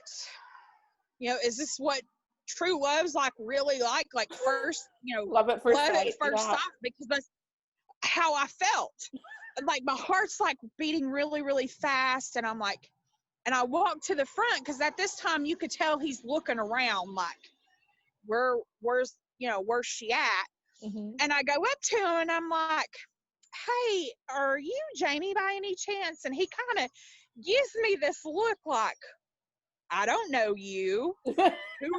is this what true love's like really like first, Love at first love at sight. first Yeah. sight?" Because that's how I felt. Like my heart's like beating really, really fast. And I'm like, and I walked to the front because at this time you could tell he's looking around like, where's she at? Mm-hmm. And I go up to him and I'm like, "Hey, are you Jamie by any chance?" And he kind of gives me this look like, "I don't know you. Who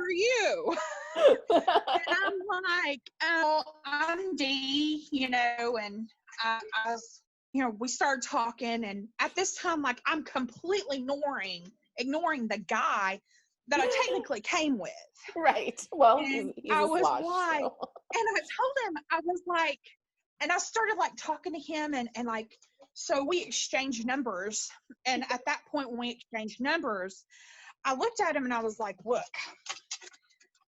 are you?" And I'm like, "Oh, I'm Dee," and I was, we started talking. And at this time, like, I'm completely ignoring the guy that I technically came with. Right. Well, And he's I a was slush. like, So. and I told him, I was like, and I started like talking to him and like, so we exchanged numbers. And at that point, when we exchanged numbers, I looked at him and I was like, "Look,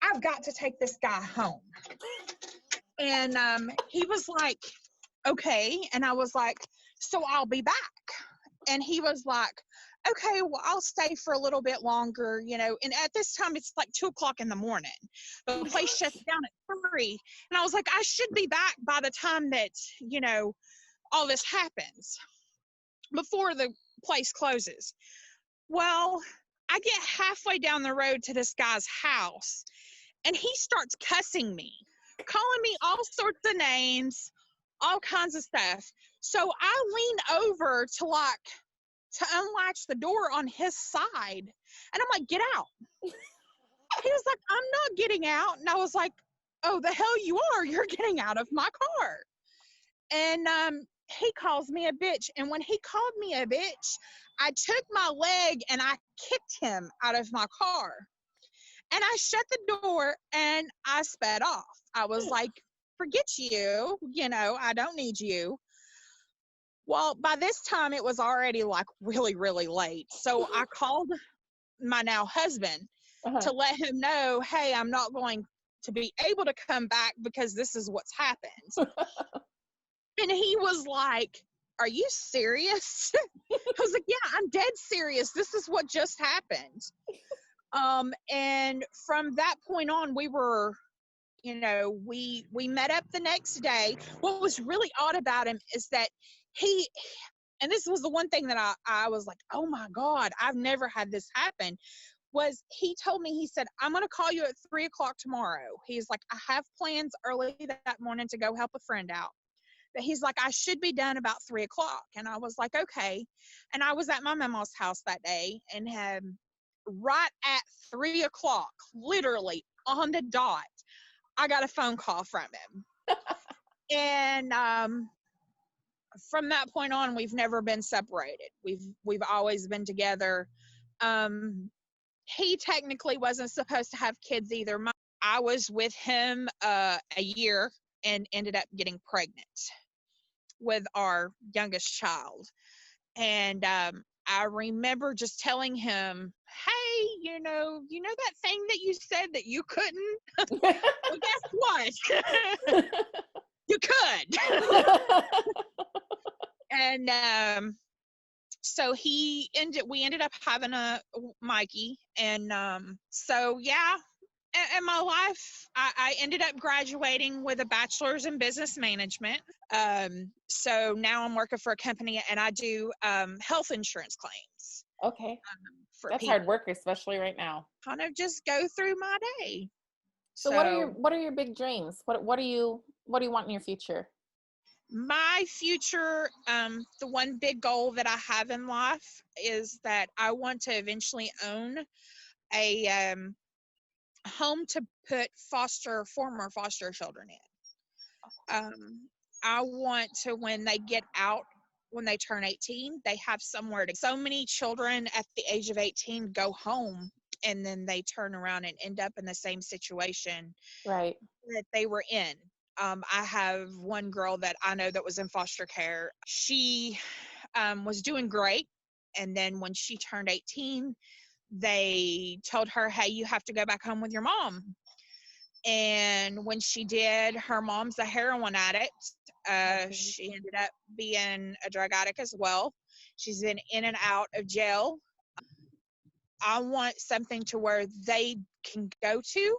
I've got to take this guy home." And he was like, "Okay." And I was like, "So I'll be back." And he was like, "Okay, well, I'll stay for a little bit longer, And at this time, it's like 2:00 in the morning. The place shuts down at 3. And I was like, "I should be back by the time that, all this happens, before the place closes." Well, I get halfway down the road to this guy's house, and he starts cussing me, calling me all sorts of names, all kinds of stuff. So I lean over to unlatch the door on his side, and I'm like, "Get out." He was like, "I'm not getting out." And I was like, "Oh, the hell you are. You're getting out of my car." And he calls me a bitch. And when he called me a bitch, I took my leg and I kicked him out of my car. And I shut the door and I sped off. I was like, "Forget you, I don't need you." Well, by this time it was already like really, really late. So I called my now husband Uh-huh. to let him know, "Hey, I'm not going to be able to come back because this is what's happened." And he was like, "Are you serious?" I was like, "Yeah, I'm dead serious. This is what just happened." And from that point on, we were, we met up the next day. What was really odd about him is that and this was the one thing that I was like, "Oh my God, I've never had this happen," was he told me, he said, "I'm going to call you at 3:00 tomorrow." He's like, "I have plans early that morning to go help a friend out." But he's like, "I should be done about 3:00. And I was like, "Okay." And I was at my mama's house that day and had right at 3:00, literally on the dot, I got a phone call from him. And from that point on, we've never been separated. We've always been together. He technically wasn't supposed to have kids either. I was with him a year and ended up getting pregnant with our youngest child. And I remember just telling him, "Hey, that thing that you said that you couldn't? Well, guess what? You could." And so we ended up having a Mikey. And so yeah. In my life, I ended up graduating with a bachelor's in business management. So now I'm working for a company and I do health insurance claims Okay. for That's people. hard work, especially right now. Kind of just go through my day. So what are your big dreams? What do you want in your future? My future, the one big goal that I have in life is that I want to eventually own a home to put former foster children in. I want to, when they get out, when they turn 18, they have somewhere to. So many children at the age of 18 go home and then they turn around and end up in the same situation Right. that they were in. I have one girl that I know that was in foster care. She was doing great. And then when she turned 18, they told her, hey, you have to go back home with your mom. And when she did, her mom's a heroin addict. She ended up being a drug addict as well. She's been in and out of jail. I want something to where they can go to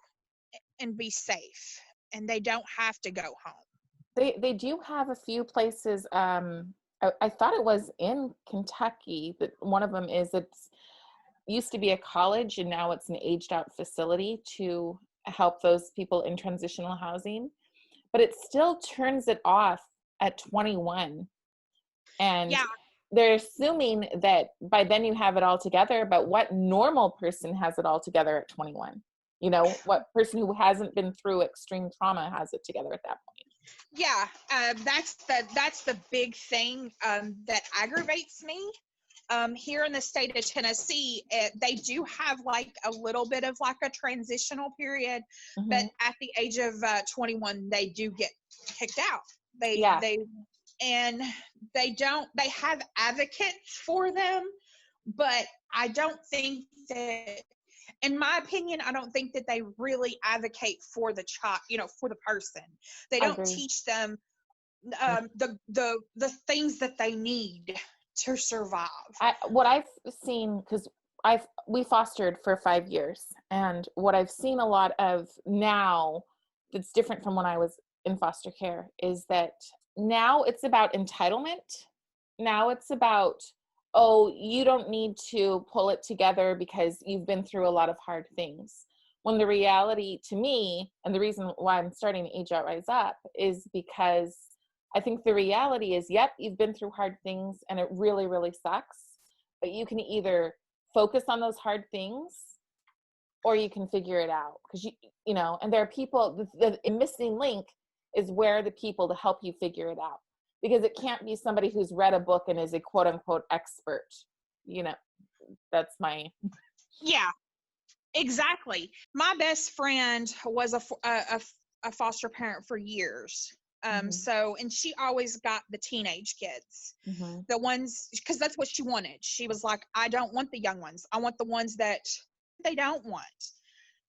and be safe, and they don't have to go home. They do have a few places. I thought it was in Kentucky that one of them is, it's used to be a college and now it's an aged out facility to help those people in transitional housing, but it still turns it off at 21. And Yeah, they're assuming that by then you have it all together, but what normal person has it all together at 21? You know, what person who hasn't been through extreme trauma has it together at that point? yeah, that's the big thing that aggravates me. Here in the state of Tennessee, they do have like a little bit of like a transitional period, but at the age of 21, they do get kicked out. Yeah. And they have advocates for them, but I don't think that, in my opinion, I don't think that they really advocate for the child, for the person. They I don't agree. teach them the things that they need to survive. What I've seen, because we fostered for 5 years, and what I've seen a lot of now that's different from when I was in foster care is that now it's about entitlement. Now it's about, oh, you don't need to pull it together because you've been through a lot of hard things. When the reality to me, and the reason why I'm starting to Age Out Rise Up, is because I think the reality is, yep, you've been through hard things and it really, really sucks, but you can either focus on those hard things or you can figure it out. Because you know, and there are people, the missing link is where the people to help you figure it out. Because it can't be somebody who's read a book and is a quote unquote expert. You know, that's my. Yeah, exactly. My best friend was a foster parent for years. So, and she always got the teenage kids, the ones, because that's what she wanted. She was like, I don't want the young ones. I want the ones that they don't want.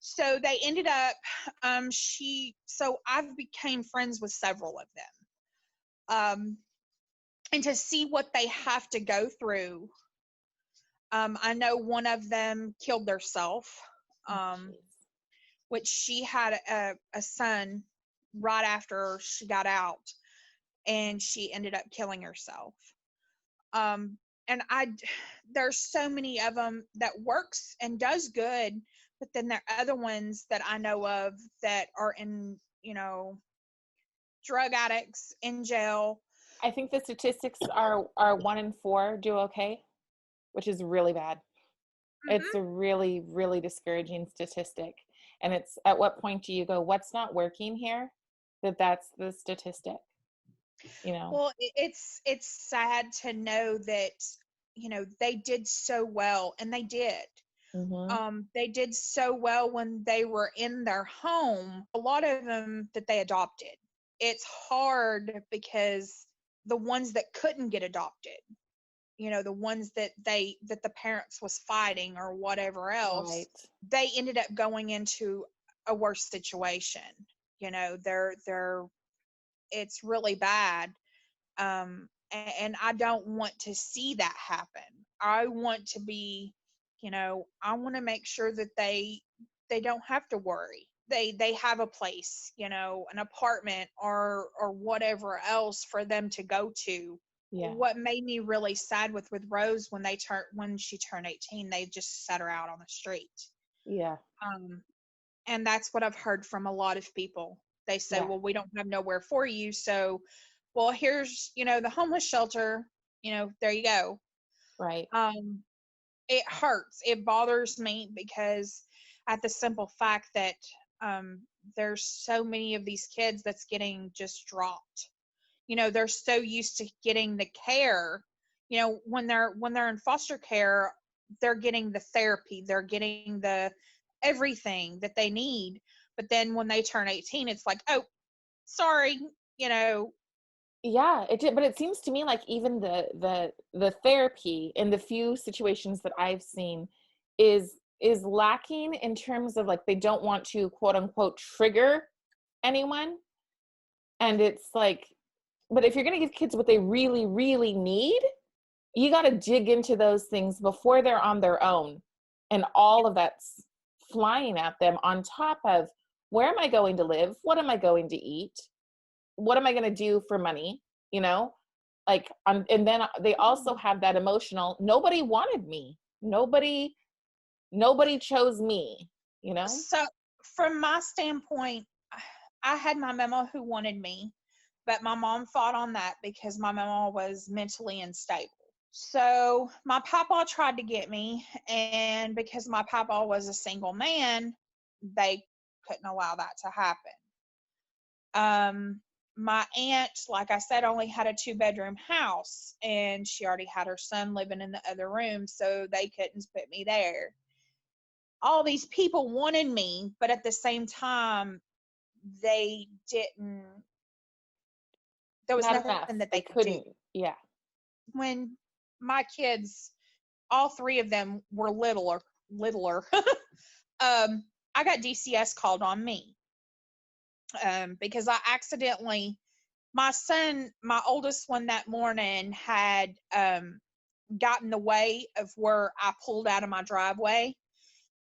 So they ended up, so I've became friends with several of them. And to see what they have to go through. I know one of them killed herself, which she had a son right after she got out, and she ended up killing herself. And there's so many of them that works and does good, but then there are other ones that I know of that are in, drug addicts in jail. I think the statistics are 1 in 4 do okay, which is really bad. It's a really, really discouraging statistic. And it's, at what point do you go, what's not working here? That's the statistic, you know? Well, it's sad to know that, they did so well, and they did. They did so well when they were in their home. A lot of them that they adopted. It's hard because the ones that couldn't get adopted, the ones that the parents was fighting or whatever else, Right. they ended up going into a worse situation. They're it's really bad. And I don't want to see that happen. I want to be, I want to make sure that they don't have to worry. They have a place, an apartment or whatever else for them to go to. Yeah. What made me really sad with Rose, when she turned 18, they just set her out on the street. Yeah. And that's what I've heard from a lot of people. They say, Yeah. well, we don't have nowhere for you. So, well, here's, the homeless shelter, there you go. Right. It hurts. It bothers me because at the simple fact that there's so many of these kids that's getting just dropped. They're so used to getting the care, when they're in foster care, they're getting the therapy, they're getting the everything that they need. But then when they turn 18, it's like, oh, sorry, you know. Yeah, it did, but it seems to me like even the therapy in the few situations that I've seen is lacking in terms of like they don't want to quote unquote trigger anyone. And it's like, but if you're going to give kids what they really, really need, you got to dig into those things before they're on their own. And all of that's flying at them on top of where am I going to live? What am I going to eat? What am I going to do for money? You know, like, and then they also have that emotional, nobody wanted me. Nobody chose me, you know? So from my standpoint, I had my mama who wanted me, but my mom fought on that because my mama was mentally unstable. So my papa tried to get me, and because my papa was a single man, they couldn't allow that to happen. My aunt, like I said, only had a 2-bedroom house, and she already had her son living in the other room, so they couldn't put me there. All these people wanted me, but at the same time, they didn't. There was Not nothing enough. that They they could do. couldn't. Yeah. When my kids, all 3 of them were littler, I got DCS called on me, because I accidentally, my son, my oldest one that morning had gotten in the way of where I pulled out of my driveway,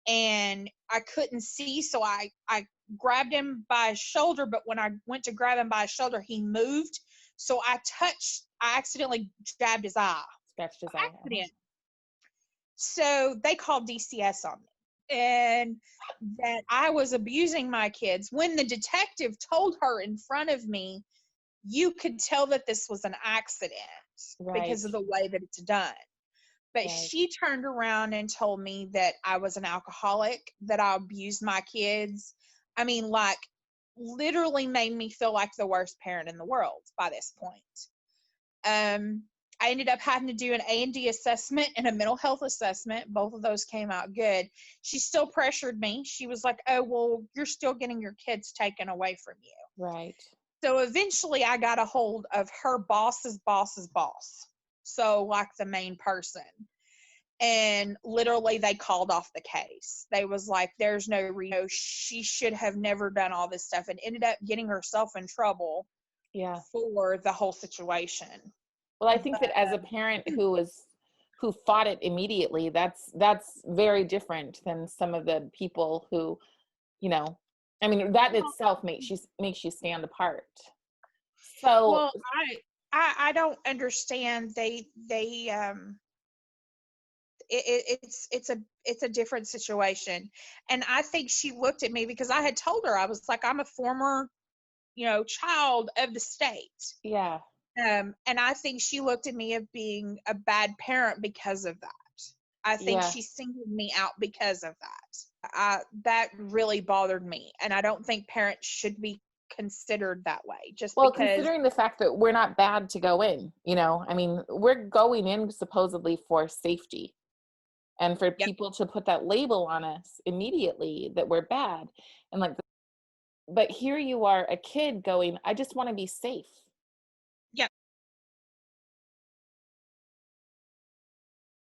and I couldn't see, so I grabbed him by his shoulder, but when I went to grab him by his shoulder, he moved, so I accidentally jabbed his eye. Scratched his eye. Accident. So they called DCS on me, and that I was abusing my kids. When the detective told her in front of me, you could tell that this was an accident because of the way that it's done. But Right. she turned around and told me that I was an alcoholic, that I abused my kids. I mean, like, literally made me feel like the worst parent in the world by this point. I ended up having to do an A&D assessment and a mental health assessment. Both of those came out good. She still pressured me. She was like, oh, well, you're still getting your kids taken away from you. Right. So eventually I got a hold of her boss's boss's boss. So like the main person. And literally they called off the case. They was like, there's no reason. She should have never done all this stuff, and ended up getting herself in trouble for the whole situation. Well, I think that as a parent who fought it immediately, that's very different than some of the people who, you know, I mean, that itself makes you stand apart. So well, I don't understand. It's a different situation, and I think she looked at me because I had told her, I was like, I'm a former, child of the state. Yeah. And I think she looked at me of being a bad parent because of that. I think she singled me out because of that. That really bothered me, and I don't think parents should be considered that way. Because considering the fact that we're not bad to go in, I mean, we're going in supposedly for safety, and for people to put that label on us immediately that we're bad, and like, but here you are, a kid going, I just want to be safe.